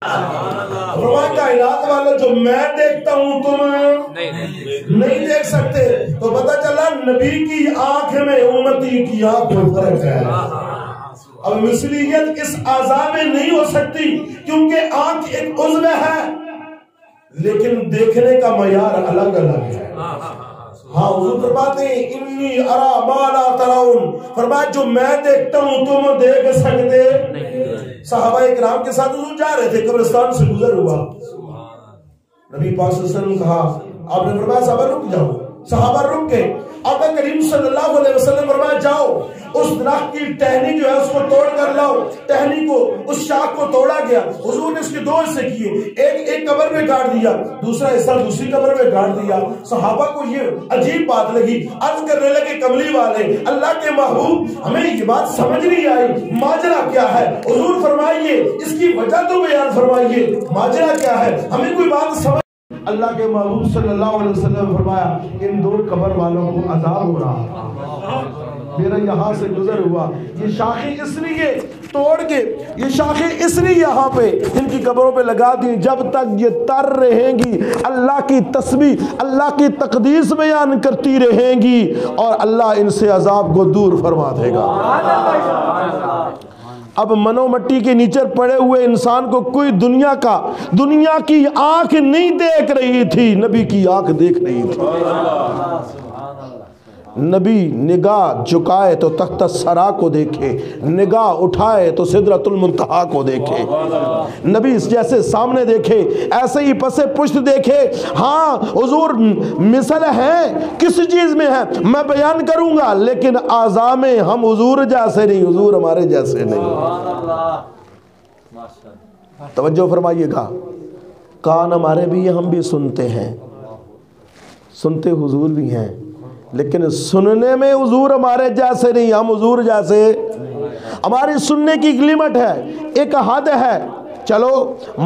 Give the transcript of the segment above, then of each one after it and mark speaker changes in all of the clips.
Speaker 1: کائنات والوں جو میں دیکھتا ہوں تم نہیں دیکھ سکتے، تو پتہ چلا نبی کی آنکھ میں امتی کی آنکھ میں فرق ہے۔ اب مثلیت اس اعضاء میں نہیں ہو سکتی کیونکہ آنکھ ایک عضو ہے، لیکن دیکھنے کا معیار الگ الگ ہے۔ ہاں حضور فرماتے ہیں انی ارا ما لا ترون، فرمایا جو میں دیکھتا ہوں تم دیکھ سکتے۔ صحابہ اکرام کے ساتھ حضور جا رہے تھے، قبرستان سے گزر ہوا، نبی پاک صلی اللہ علیہ وسلم کہا، آپ نے فرمایا صحابہ رک جاؤ، صحابہ رک گئے۔ آقا کریم صلی اللہ علیہ وسلم فرمایا جاؤ اس درخت کی ٹہنی جو ہے اس کو توڑ کر لاؤ۔ ٹہنی کو، اس شاخ کو توڑا گیا، حضور نے اس کے دو حصے کیے، ایک قبر میں گاڑ دیا، دوسرا حصہ دوسری قبر میں گاڑ دیا۔ صحابہ کو یہ عجیب بات لگی، عرض کرنے لگے کملی والے اللہ کے محبوب ہمیں یہ بات سمجھ نہیں آئی، ماجرا کیا ہے؟ حضور فرمائیے اس کی وجہ تو بیان فرمائیے، ماجرا کیا ہے، ہمیں کوئی بات سمجھ۔ اللہ کے محبوب صلی اللہ علیہ وسلم فرمایا ان دو قبر والوں کو عذاب ہو رہا، میرا یہاں سے گزر ہوا، یہ شاخیں اس لیے توڑ کے، یہ شاخیں اس لیے یہاں پہ ان کی قبروں پہ لگا دی جب تک یہ تر رہیں گی اللہ کی تسبیح، اللہ کی تقدیس بیان کرتی رہیں گی، اور اللہ ان سے عذاب کو دور فرما دے گا۔ اب منو مٹی کے نیچے پڑے ہوئے انسان کو کوئی دنیا کی آنکھ نہیں دیکھ رہی تھی، نبی کی آنکھ دیکھ رہی تھی۔ نبی نگاہ جھکائے تو تخت الثری کو دیکھے، نگاہ اٹھائے تو سدرۃ المنتہا کو دیکھے، نبی جیسے سامنے دیکھے ایسے ہی پس پشت دیکھے۔ ہاں حضور مثل ہے کس چیز میں ہے میں بیان کروں گا، لیکن اعضاء میں ہم حضور جیسے نہیں، حضور ہمارے جیسے نہیں۔ توجہ فرمائیے گا، کان ہمارے بھی ہم بھی سنتے ہیں، سنتے حضور بھی ہیں، لیکن سننے میں حضور ہمارے جیسے نہیں، ہم حضور جیسے، ہماری سننے کی ایک لمٹ ہے، ایک حد ہے۔ چلو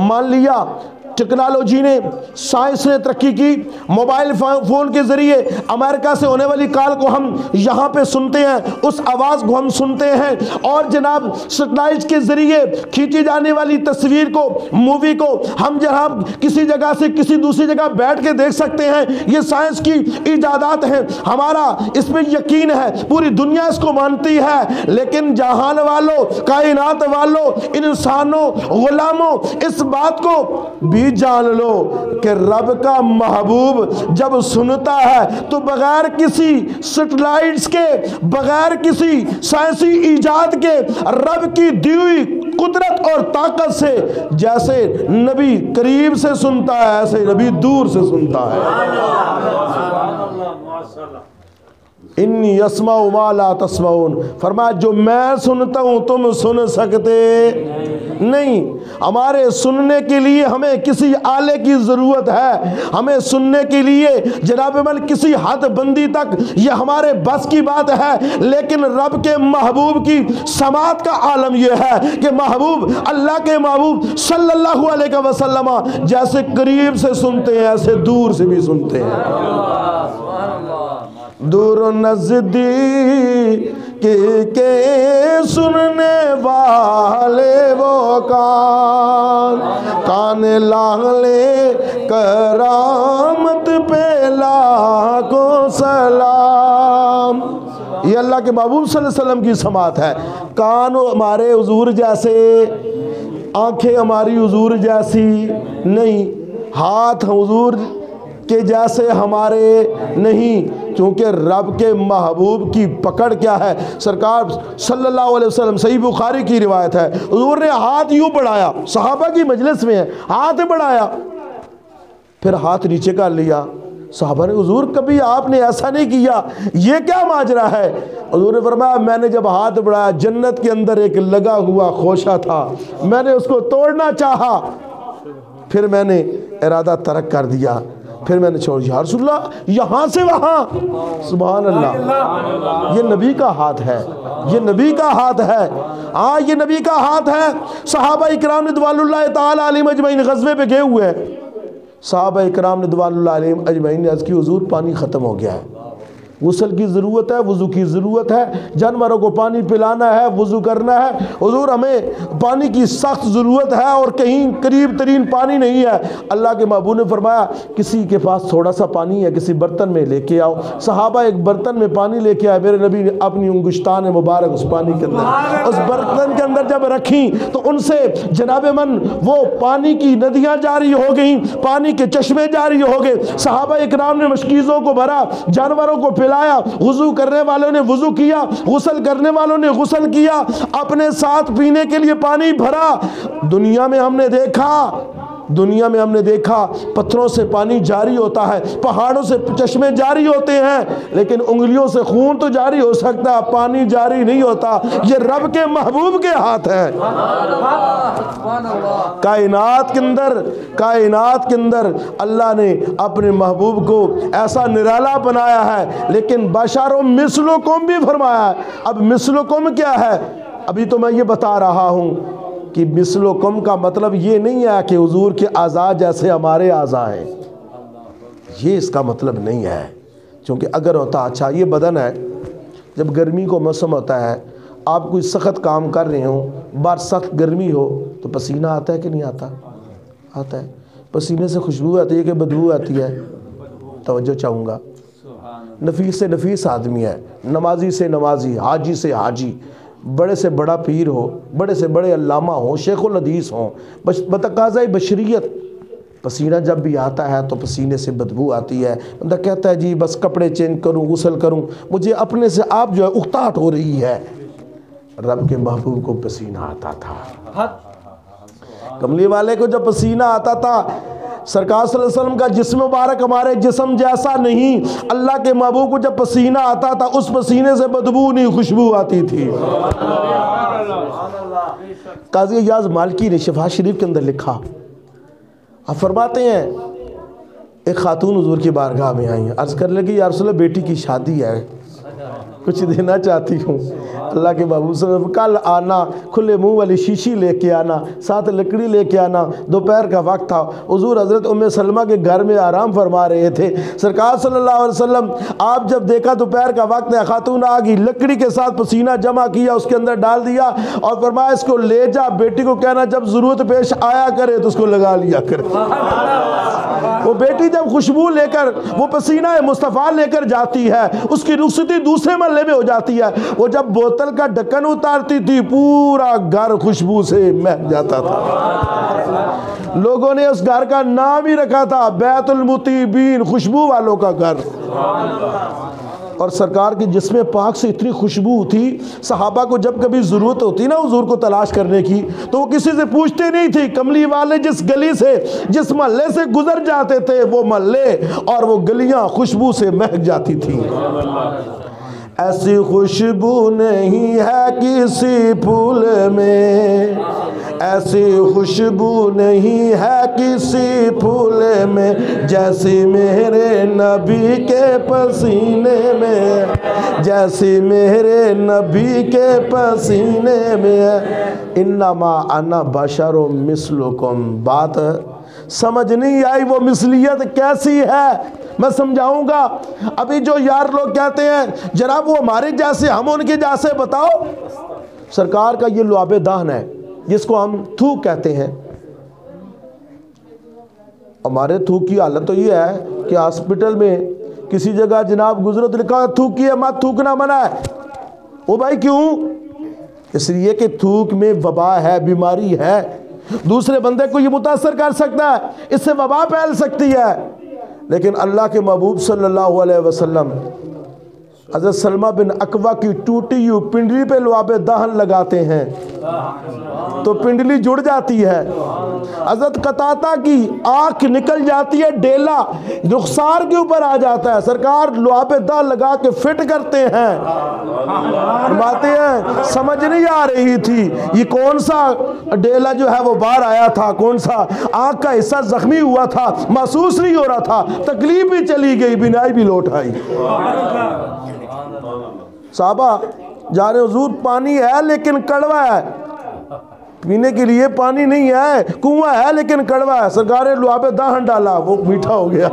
Speaker 1: مان لیا ٹیکنالوجی نے، سائنس نے ترقی کی، موبائل فون کے ذریعے امریکہ سے ہونے والی کال کو ہم یہاں پہ سنتے ہیں، اس آواز کو ہم سنتے ہیں، اور جناب سیٹلائٹ کے ذریعے کھینچی جانے والی تصویر کو، مووی کو ہم جناب کسی جگہ سے کسی دوسری جگہ بیٹھ کے دیکھ سکتے ہیں۔ یہ سائنس کی ایجادات ہیں، ہمارا اس پہ یقین ہے، پوری دنیا اس کو مانتی ہے، لیکن جہان والوں، کائنات والوں، انسانوں، غلاموں، اس بات کو بھی جان لو کہ رب کا محبوب جب سنتا ہے تو بغیر کسی سیٹلائٹس کے، بغیر کسی سائنسی ایجاد کے، رب کی دی ہوئی قدرت اور طاقت سے جیسے نبی قریب سے سنتا ہے ایسے نبی دور سے سنتا ہے۔ انی اسمع ما لا تسمعون، فرمایا جو میں سنتا ہوں تم سن سکتے نہیں۔ ہمارے سننے کے لیے ہمیں کسی آلے کی ضرورت ہے، ہمیں سننے کے لیے جناب من کسی حد بندی تک یہ ہمارے بس کی بات ہے، لیکن رب کے محبوب کی سماعت کا عالم یہ ہے کہ محبوب، اللہ کے محبوب صلی اللہ علیہ وسلم جیسے قریب سے سنتے ہیں ایسے دور سے بھی سنتے ہیں۔ دور و نزدیک کے سننے والے وہ کان لالے کرامت پہ لاکھوں سلام۔ یہ اللہ کے محبوب صلی اللہ علیہ وسلم کی سماعت ہے۔ کان ہمارے حضور جیسے، آنکھیں ہماری حضور جیسی نہیں، ہاتھ حضور کہ جیسے ہمارے نہیں، کیونکہ رب کے محبوب کی پکڑ کیا ہے؟ سرکار صلی اللہ علیہ وسلم، صحیح بخاری کی روایت ہے، حضور نے ہاتھ یوں بڑھایا، صحابہ کی مجلس میں ہے، ہاتھ بڑھایا، پھر ہاتھ نیچے کر لیا۔ صحابہ نے حضور کبھی آپ نے ایسا نہیں کیا، یہ کیا ماجرا ہے؟ حضور نے فرمایا میں نے جب ہاتھ بڑھایا جنت کے اندر ایک لگا ہوا خوشہ تھا، میں نے اس کو توڑنا چاہا، پھر میں نے ارادہ ترک کر دیا، پھر میں نے چھوڑ یا رسول اللہ یہاں سے وہاں۔ سبحان اللہ، یہ نبی کا ہاتھ ہے، یہ نبی کا ہاتھ ہے، ہاں یہ نبی کا ہاتھ ہے۔ صحابہ اکرام رضوان اللہ تعالی علیہم اجمعین غزوے پہ گئے ہوئے ہیں، صحابہ اکرام رضوان اللہ علیہم اجمعین نے عرض کی حضور پانی ختم ہو گیا ہے،
Speaker 2: غسل کی ضرورت ہے، وضو کی ضرورت ہے، جانوروں کو پانی پلانا ہے، وضو کرنا ہے۔ حضور ہمیں پانی کی سخت ضرورت ہے اور کہیں قریب ترین پانی نہیں ہے۔ اللہ کے محبوب نے فرمایا کسی کے پاس تھوڑا سا پانی ہے کسی برتن میں لے کے آؤ۔ صحابہ ایک برتن میں پانی لے کے آئے، میرے نبی نے اپنی انگشتان مبارک اس پانی کے اندر اس برتن کے اندر جب رکھی تو ان سے جناب من وہ پانی کی ندیاں جاری ہو گئیں، پانی کے چشمے جاری ہو گئے۔ صحابہ اکرام نے مشکیزوں کو بھرا، جانوروں کو پلایا، وضو کرنے والوں نے وضو کیا، غسل کرنے والوں نے غسل کیا، اپنے ساتھ پینے کے لیے پانی بھرا۔ دنیا میں ہم نے دیکھا پتھروں سے پانی جاری ہوتا ہے، پہاڑوں سے چشمے جاری ہوتے ہیں، لیکن انگلیوں سے خون تو جاری ہو سکتا، پانی جاری نہیں ہوتا۔ یہ رب کے محبوب کے ہاتھ ہے۔ کائنات کے اندر اللہ نے اپنے محبوب کو ایسا نرالا بنایا ہے، لیکن بشر مثلکم بھی فرمایا ہے۔ اب مثلکم کیا ہے؟ ابھی تو میں یہ بتا رہا ہوں کہ مثلکم کا مطلب یہ نہیں ہے کہ حضور کے اعضاء جیسے ہمارے اعضاء ہیں، یہ اس کا مطلب نہیں ہے۔ چونکہ اگر ہوتا، اچھا یہ بدن ہے، جب گرمی کو موسم ہوتا ہے، آپ کوئی سخت کام کر رہے ہوں، بار سخت گرمی ہو تو پسینہ آتا ہے کہ نہیں آتا؟ آتا ہے۔ پسینے سے خوشبو آتی ہے کہ بدبو آتی ہے؟ توجہ چاہوں گا۔ نفیس سے نفیس آدمی ہے، نمازی سے نمازی، حاجی سے حاجی، بڑے سے بڑا پیر ہو، بڑے سے بڑے علامہ ہوں، شیخ الحدیث ہوں، بتقاضۂ بشریت پسینہ جب بھی آتا ہے تو پسینے سے بدبو آتی ہے۔ بندہ کہتا ہے جی بس کپڑے چینج کروں، غسل کروں، مجھے اپنے سے آپ جو ہے اکتاہٹ ہو رہی ہے۔ رب کے محبوب کو پسینہ آتا تھا، کملی والے کو جب پسینہ آتا تھا، سرکار صلی اللہ علیہ وسلم کا جسم مبارک ہمارے جسم جیسا نہیں، اللہ کے محبوب کو جب پسینہ آتا تھا اس پسینے سے بدبو نہیں، خوشبو آتی تھی۔ قاضی ایاز مالکی نے شفا شریف کے اندر لکھا، آپ فرماتے ہیں ایک خاتون حضور کی بارگاہ میں آئی ہیں، عرض کر لگی یا رسول اللہ بیٹی کی شادی ہے، کچھ دینا چاہتی ہوں۔ اللہ کے محبوب صلی اللہ علیہ وسلم کل آنا، کھلے منہ والی شیشی لے کے آنا، ساتھ لکڑی لے کے آنا۔ دوپہر کا وقت تھا، حضور حضرت ام سلمہ کے گھر میں آرام فرما رہے تھے۔ سرکار صلی اللہ علیہ وسلم آپ جب دیکھا دوپہر کا وقت ہے، خاتون آ گئی، لکڑی کے ساتھ پسینہ جمع کیا، اس کے اندر ڈال دیا اور فرمایا اس کو لے جا، بیٹی کو کہنا جب ضرورت پیش آیا کرے تو اس کو لگا لیا کرے۔ وہ بیٹی جب خوشبو لے کر، وہ پسینہ مصطفیٰ لے کر جاتی ہے، اس کی رخصتی دوسرے محلے میں ہو جاتی ہے، وہ جب بوتل کا ڈھکن اتارتی تھی پورا گھر خوشبو سے مہک جاتا تھا۔ لوگوں نے اس گھر کا نام ہی رکھا تھا بیت المطیبین، خوشبو والوں کا گھر۔ اور سرکار کے جسم پاک سے اتنی خوشبو تھی، صحابہ کو جب کبھی ضرورت ہوتی نا حضور کو تلاش کرنے کی تو وہ کسی سے پوچھتے نہیں تھی، کملی والے جس گلی سے، جس محلے سے گزر جاتے تھے وہ محلے اور وہ گلیاں خوشبو سے مہک جاتی تھیں۔ ایسی خوشبو نہیں ہے کسی پھول میں، ایسی خوشبو نہیں ہے کسی پھول میں، جیسی میرے نبی کے پسینے میں، جیسی میرے نبی کے پسینے میں۔ انما انا بشر مثلکم، بات سمجھ نہیں آئی وہ مثلیت کیسی ہے، میں سمجھاؤں گا۔ ابھی جو یار لوگ کہتے ہیں جناب وہ ہمارے جیسے، ہم ان کے جیسے، بتاؤ۔ سرکار کا یہ لعاب دہن ہے جس کو ہم تھوک کہتے ہیں۔ ہمارے تھوک کی حالت تو یہ ہے کہ ہاسپٹل میں کسی جگہ جناب گزرو تو لکھا تھوکی ہے، مت تھوکنا منع ہے۔ وہ بھائی کیوں؟ اس لیے کہ تھوک میں وبا ہے، بیماری ہے، دوسرے بندے کو یہ متاثر کر سکتا ہے، اس سے وبا پھیل سکتی ہے۔ لیکن اللہ کے محبوب صلی اللہ علیہ وسلم حضرت سلمہ بن اکوع کی ٹوٹی ہوئی پنڈلی پہ لعاب دہن لگاتے ہیں تو پنڈلی جڑ جاتی ہے۔ حضرت قطادہ کی آنکھ نکل جاتی ہے، ڈیلا رخسار کے اوپر آ جاتا ہے، سرکار لعاب دہن لگا کے فٹ کرتے ہیں۔ فرماتے ہیں سمجھ نہیں آ رہی تھی یہ کون سا ڈیلا جو ہے وہ باہر آیا تھا، کون سا آنکھ کا حصہ زخمی ہوا تھا، محسوس نہیں ہو رہا تھا، تکلیف بھی چلی گئی، بینائی بھی لوٹ آئی۔ صحابہ جا رہے حضور پانی ہے لیکن کڑوا ہے، پینے کے لیے پانی نہیں ہے، کنواں ہے لیکن کڑوا ہے، سرکار نے لعاب دہن ڈالا وہ میٹھا ہو گیا۔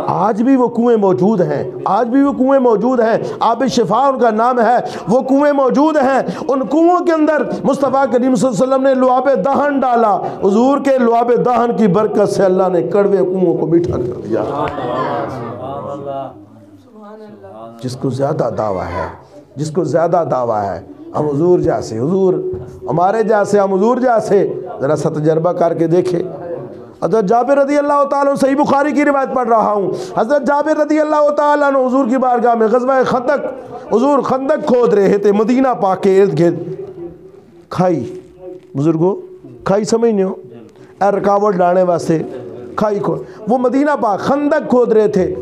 Speaker 2: آج بھی وہ کنویں موجود ہیں، آج بھی وہ کنویں موجود ہیں، آب شفا ان کا نام ہے، وہ کنویں موجود ہیں۔ ان کنووں کے اندر مصطفیٰ کریم صلی اللہ علیہ وسلم نے لعاب دہن ڈالا، حضور کے لعاب دہن کی برکت سے اللہ نے کڑوے کنووں کو میٹھا کر دیا۔ جس کو زیادہ دعویٰ ہے، جس کو زیادہ دعویٰ ہے، ہم حضور جیسے، حضور ہمارے جیسے، ہم حضور جیسے، ذرا سا تجربہ کر کے دیکھیں۔ حضرت جابر رضی اللہ تعالیٰ عنہ، صحیح بخاری کی روایت پڑھ رہا ہوں، حضرت جابر رضی اللہ تعالیٰ عنہ حضور کی بارگاہ میں غزوہ خندق، حضور خندق کھود رہے تھے مدینہ پاک کے ارد گرد۔ کھائی، بزرگوں کھائی سمجھنے ہو، اے رکاوٹ لانے واسطے کھائی کھود، وہ مدینہ پاک خندق کھود رہے تھے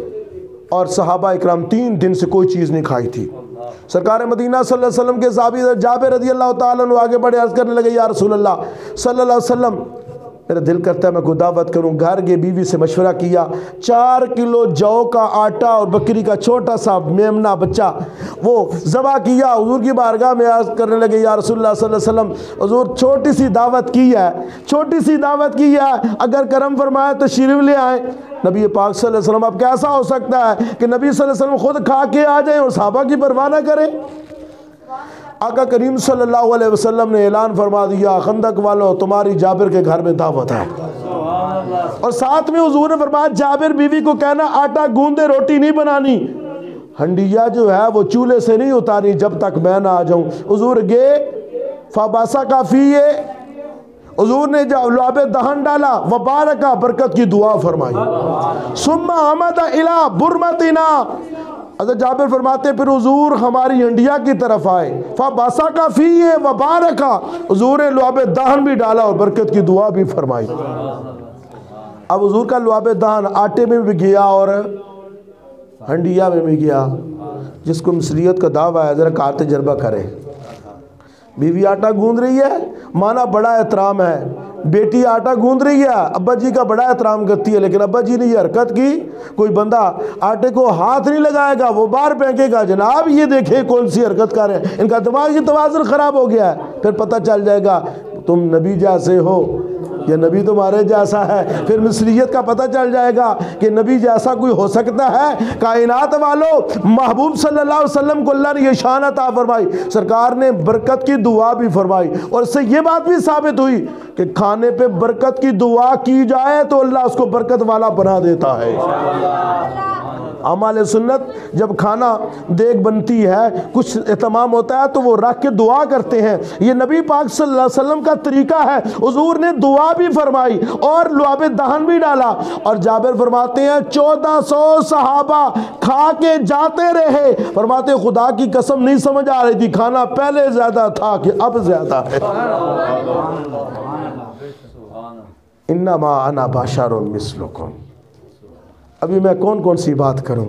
Speaker 2: اور صحابہ اکرام 3 دن سے کوئی چیز نہیں کھائی تھی۔ سرکار مدینہ صلی اللہ علیہ وسلم کے صحابی جابر رضی اللہ تعالیٰ عنہ آگے بڑھے، عرض کرنے لگے یا رسول اللہ صلی اللہ علیہ وسلم، میرا دل کرتا ہے میں کوئی دعوت کروں۔ گھر کے بیوی سے مشورہ کیا، 4 کلو جو کا آٹا اور بکری کا چھوٹا سا میمنہ بچہ وہ ذبح کیا، حضور کی بارگاہ میں عرض کرنے لگے یا رسول اللہ صلی اللہ علیہ وسلم، حضور چھوٹی سی دعوت کی ہے، چھوٹی سی دعوت کی ہے، اگر کرم فرمائے تو تشریف لے آئیں۔ نبی پاک صلی اللہ علیہ وسلم، اب کیسا ہو سکتا ہے کہ نبی صلی اللہ علیہ وسلم خود کھا کے آ جائیں اور صحابہ کی پرواہ نہ کریں؟ آقا کریم صلی اللہ علیہ وسلم نے اعلان فرما دیا، خندق والوں تمہاری جابر کے گھر میں دعوت ہے، اور ساتھ میں حضور نے فرمایا جابر بیوی کو کہنا آٹا گوندے روٹی نہیں بنانی، ہنڈیا جو ہے وہ چولہے سے نہیں اتاری جب تک میں نہ آ جاؤں۔ حضور گئے، فاباسا کافی ہے، حضور نے جب لعاب دہن ڈالا، وبارکہ برکت کی دعا فرمائی، ثم عمد الی برمتنا، حضرت جابر فرماتے پھر حضور ہماری ہنڈیا کی طرف آئے، فباسا فیہ وبارکہ، حضور نے لعاب دہن بھی ڈالا اور برکت کی دعا بھی فرمائی۔ اب حضور کا لعاب دہن آٹے میں بھی گیا اور ہنڈیا میں بھی گیا۔ جس کو مصریت کا دعویٰ ہے ذرا کار تجربہ کرے۔ بیوی آٹا گوندھ رہی ہے، مانا بڑا احترام ہے، بیٹی آٹا گوندھ رہی ہے، ابا جی کا بڑا احترام کرتی ہے، لیکن ابا جی نے یہ حرکت کی، کوئی بندہ آٹے کو ہاتھ نہیں لگائے گا، وہ باہر پھینکے گا، جناب یہ دیکھیں کون سی حرکت کر رہے ہیں، ان کا دماغی توازن خراب ہو گیا ہے۔ پھر پتہ چل جائے گا تم نبی جیسے ہو یا نبی تمہارے جیسا ہے، پھر مصریت کا پتہ چل جائے گا کہ نبی جیسا کوئی ہو سکتا ہے۔ کائنات والوں، محبوب صلی اللہ علیہ وسلم کو اللہ نے یہ شان عطا فرمائی، سرکار نے برکت کی دعا بھی فرمائی، اور اس سے یہ بات بھی ثابت ہوئی کہ کھانے پہ برکت کی دعا کی جائے تو اللہ اس کو برکت والا بنا دیتا ہے۔ اعمال سنت جب کھانا دیگ بنتی ہے، کچھ اہتمام ہوتا ہے تو وہ رکھ کے دعا کرتے ہیں، یہ نبی پاک صلی اللہ علیہ وسلم کا طریقہ ہے۔ حضور نے دعا بھی فرمائی اور لعاب دہن بھی ڈالا، اور جابر فرماتے ہیں 1400 صحابہ کھا کے جاتے رہے، فرماتے ہیں خدا کی قسم نہیں سمجھ آ رہی تھی کھانا پہلے زیادہ تھا کہ اب زیادہ ہے۔ انما انا بشر مثلکم، ابھی میں کون کون سی بات کروں۔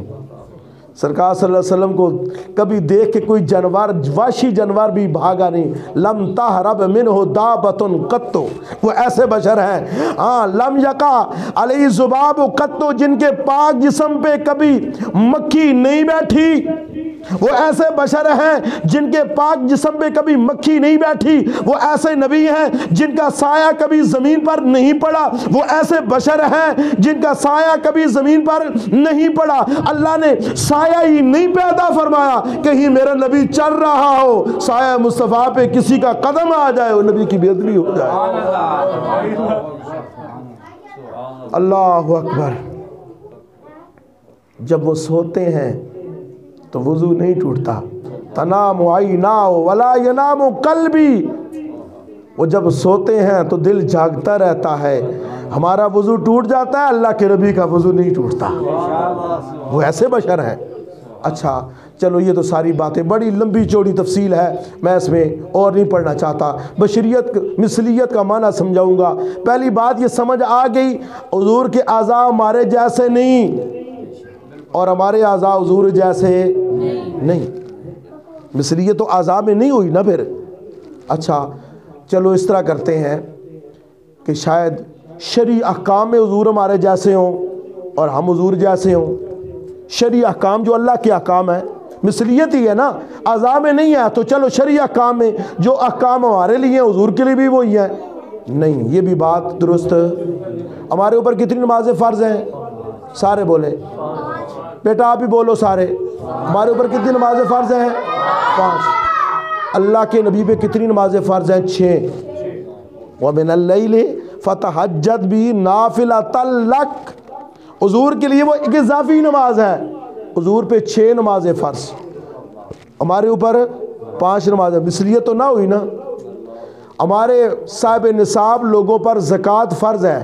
Speaker 2: سرکار صلی اللہ علیہ وسلم کو کبھی دیکھ کے کوئی جانور، وحشی جانور بھی بھاگا نہیں۔ لم تہرب منہ دابۃ قط، وہ ایسے بشر ہیں، ہاں لم یقع علیہ ذباب قط، جن کے پاک جسم پہ کبھی مکھی نہیں بیٹھی، وہ ایسے بشر ہیں جن کے پاک جسم پہ کبھی مکھی نہیں بیٹھی، وہ ایسے نبی ہیں جن کا سایہ کبھی زمین پر نہیں پڑا، وہ ایسے بشر ہیں جن کا سایہ کبھی زمین پر نہیں پڑا۔ اللہ نے سایہ ہی نہیں پیدا فرمایا، کہیں میرا نبی چل رہا ہو سایہ مصطفیٰ پہ کسی کا قدم آ جائے اور نبی کی بے ادبی ہو جائے۔ اللہ اکبر۔ جب وہ سوتے ہیں تو وضو نہیں ٹوٹتا، تنام عیناہ ولا ینام قلبی، وہ جب سوتے ہیں تو دل جاگتا رہتا ہے، ہمارا وضو ٹوٹ جاتا ہے، اللہ کے نبی کا وضو نہیں ٹوٹتا، وہ ایسے بشر ہیں۔ اچھا چلو یہ تو ساری باتیں بڑی لمبی چوڑی تفصیل ہے، میں اس میں اور نہیں پڑھنا چاہتا، بشریت مثلیت کا معنی سمجھاؤں گا۔ پہلی بات یہ سمجھ آ گئی حضور کے اعضاء ہمارے جیسے نہیں اور ہمارے اعضاء حضور جیسے نہیں، مثلیت تو اعضاء میں نہیں ہوئی نا پھر۔ اچھا چلو اس طرح کرتے ہیں کہ شاید شرعی احکام میں حضور ہمارے جیسے ہوں اور ہم حضور جیسے ہوں، شرعی احکام جو اللہ کے احکام ہیں مثلیت ہی ہے نا، اعضاء میں نہیں ہے، تو چلو شرعی احکام میں جو احکام ہمارے لیے ہیں حضور کے لیے بھی وہی ہیں، نہیں، یہ بھی بات درست۔ ہمارے اوپر کتنی نمازیں فرض ہیں؟ سارے بولے، بیٹا آپ بھی بولو سارے، ہمارے اوپر کتنی نمازیں فرض ہیں؟ 5۔ اللہ کے نبی پہ کتنی نمازیں فرض ہیں؟ 6۔ وَمِنَ اللَّيْلِ فَتَحَجَّدْ بِهِ نَافِلَةً لَكَ، حضور کے لیے وہ ایک اضافی نماز ہے، حضور پہ 6 نمازیں فرض، ہمارے اوپر 5 نمازیں۔ مثلیت تو نہ ہوئی نا؟ ہمارے صاحب نصاب لوگوں پر زکوٰۃ فرض ہے،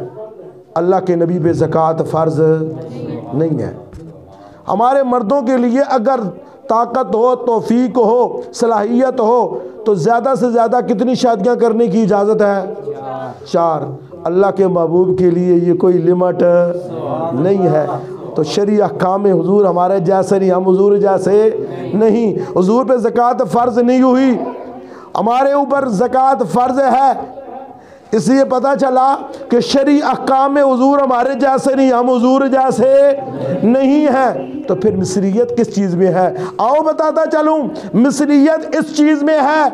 Speaker 2: اللہ کے نبی پہ زکوٰۃ فرض نہیں ہے۔ ہمارے مردوں کے لیے اگر طاقت ہو، توفیق ہو، صلاحیت ہو تو زیادہ سے زیادہ کتنی شادیاں کرنے کی اجازت ہے؟ 4۔ اللہ کے محبوب کے لیے یہ کوئی لمٹ نہیں ہے۔ تو شرعی احکام میں حضور ہمارے جیسے نہیں، ہم حضور جیسے نہیں، حضور پہ زکوٰۃ فرض نہیں ہوئی، ہمارے اوپر زکوٰۃ فرض ہے۔ اس لیے پتہ چلا کہ شرعی احکام میں حضور ہمارے جیسے نہیں، ہم حضور جیسے نہیں ہیں۔ تو پھر مثلیت کس چیز میں ہے؟ آؤ بتاتا چلوں، مثلیت اس چیز میں ہے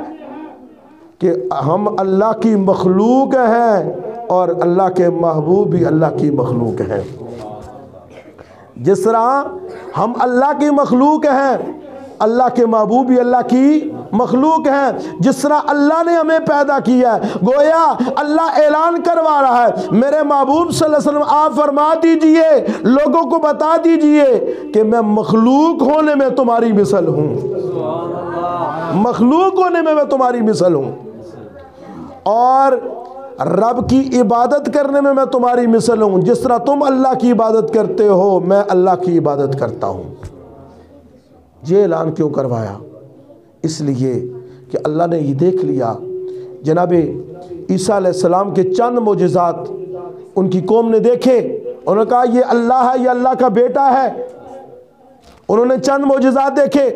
Speaker 2: کہ ہم اللہ کی مخلوق ہیں اور اللہ کے محبوب بھی اللہ کی مخلوق ہیں۔ جس طرح ہم اللہ کی مخلوق ہیں، اللہ کے محبوب بھی اللہ کی مخلوق ہیں۔ جس طرح اللہ نے ہمیں پیدا کیا ہے، گویا اللہ اعلان کروا رہا ہے، میرے محبوب صلی اللہ علیہ وسلم آپ فرما دیجئے، لوگوں کو بتا دیجئے کہ میں مخلوق ہونے میں تمہاری مثل ہوں، مخلوق ہونے میں تمہاری مثل ہوں، اور رب کی عبادت کرنے میں تمہاری مثل ہوں۔ جس طرح تم اللہ کی عبادت کرتے ہو میں اللہ کی عبادت کرتا ہوں۔ یہ اعلان کیوں کروایا؟ اس لیے کہ اللہ نے یہ دیکھ لیا جناب عیسیٰ علیہ السلام کے چند معجزات ان کی قوم نے دیکھے، انہوں نے کہا یہ اللہ ہے، یہ اللہ کا بیٹا ہے۔ انہوں نے چند معجزات دیکھے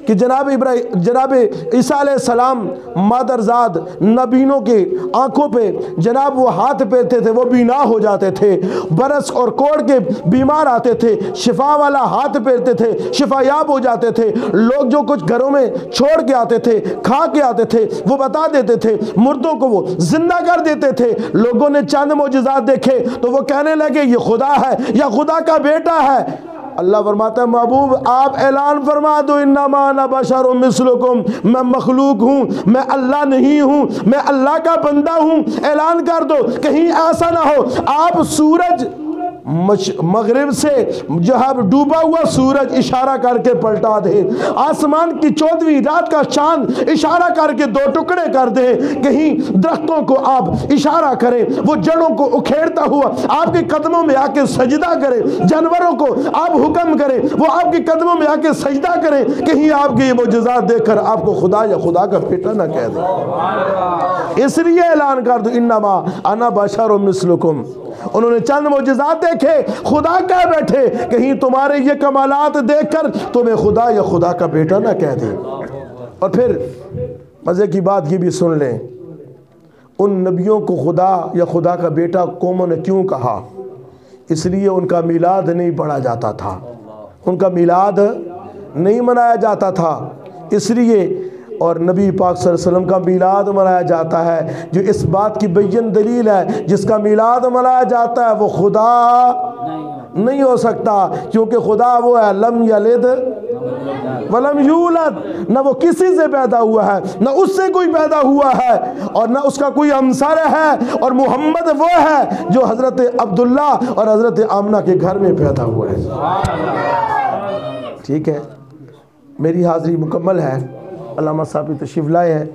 Speaker 2: کہ جناب عیسیٰ علیہ السلام مادرزاد نبینوں کے آنکھوں پہ جناب وہ ہاتھ پھیرتے تھے، وہ بینا ہو جاتے تھے، برس اور کوڑ کے بیمار آتے تھے، شفا والا ہاتھ پھیرتے تھے، شفا یاب ہو جاتے تھے۔ لوگ جو کچھ گھروں میں چھوڑ کے آتے تھے، کھا کے آتے تھے، وہ بتا دیتے تھے، مردوں کو وہ زندہ کر دیتے تھے۔ لوگوں نے چند معجزات دیکھے تو وہ کہنے لگے یہ خدا ہے یا خدا کا بیٹا ہے۔ اللہ فرماتا ہے محبوب آپ اعلان فرما دو انما انا بشر مثلکم، میں مخلوق ہوں، میں اللہ نہیں ہوں، میں اللہ کا بندہ ہوں۔ اعلان کر دو، کہیں ایسا نہ ہو آپ سورج مغرب سے جہاں ڈوبا ہوا سورج اشارہ کر کے پلٹا دے، آسمان کی 14ویں رات کا چاند اشارہ کر کے 2 ٹکڑے کر دے، کہیں درختوں کو آپ اشارہ کریں وہ جڑوں کو اکھیڑتا ہوا آپ کے قدموں میں آ کے سجدہ کرے، جانوروں کو آپ حکم کریں وہ آپ کے قدموں میں آ کے سجدہ کریں، کہیں آپ کے یہ معجزات دیکھ کر آپ کو خدا یا خدا کا بیٹا نہ کہہ دیں۔ اس لیے اعلان کر دو انما انا بشر مثلکم۔ انہوں نے چند معجزات دیکھے، خدا کہہ بیٹھے، کہیں تمہارے یہ کمالات دیکھ کر تمہیں خدا یا خدا کا بیٹا نہ کہہ دیں۔ اور پھر مزے کی بات یہ بھی سن لیں، ان نبیوں کو خدا یا خدا کا بیٹا قوموں نے کیوں کہا؟ اس لیے ان کا میلاد نہیں پڑھا جاتا تھا، ان کا میلاد نہیں منایا جاتا تھا، اس لیے اور نبی پاک صلی اللہ علیہ وسلم کا میلاد منایا جاتا ہے، جو اس بات کی بین دلیل ہے جس کا میلاد منایا جاتا ہے وہ خدا نہیں ہو سکتا، کیونکہ خدا وہ ہے لم یلد ولم یولد، نہ وہ کسی سے پیدا ہوا ہے، نہ اس سے کوئی پیدا ہوا ہے، اور نہ اس کا کوئی ہمسر ہے، اور محمد وہ ہے جو حضرت عبداللہ اور حضرت آمنہ کے گھر میں پیدا ہوا ہے۔ ٹھیک ہے، میری حاضری مکمل ہے، علامہ صاحب تشریف لائے ہیں،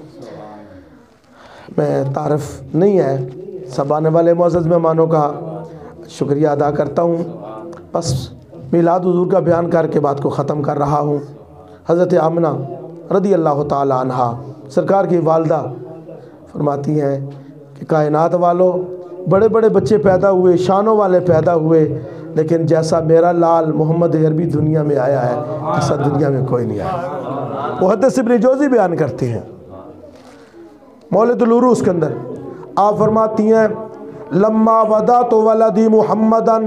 Speaker 2: میں تعارف نہیں ہے، سب آنے والے معزز مہمانوں کا شکریہ ادا کرتا ہوں، بس میلاد حضور کا بیان کر کے بات کو ختم کر رہا ہوں۔ حضرت آمنہ رضی اللہ تعالی عنہا سرکار کی والدہ فرماتی ہیں کہ کائنات والو بڑے بڑے بچے پیدا ہوئے، شانوں والے پیدا ہوئے، لیکن جیسا میرا لال محمد عربی دنیا میں آیا ہے ایسا دنیا میں کوئی نہیں آیا۔ محدث ابن جوزی بیان کرتے ہیں مولد العروس کے اندر، آپ فرماتی ہیں لما ودعت ولدی محمدن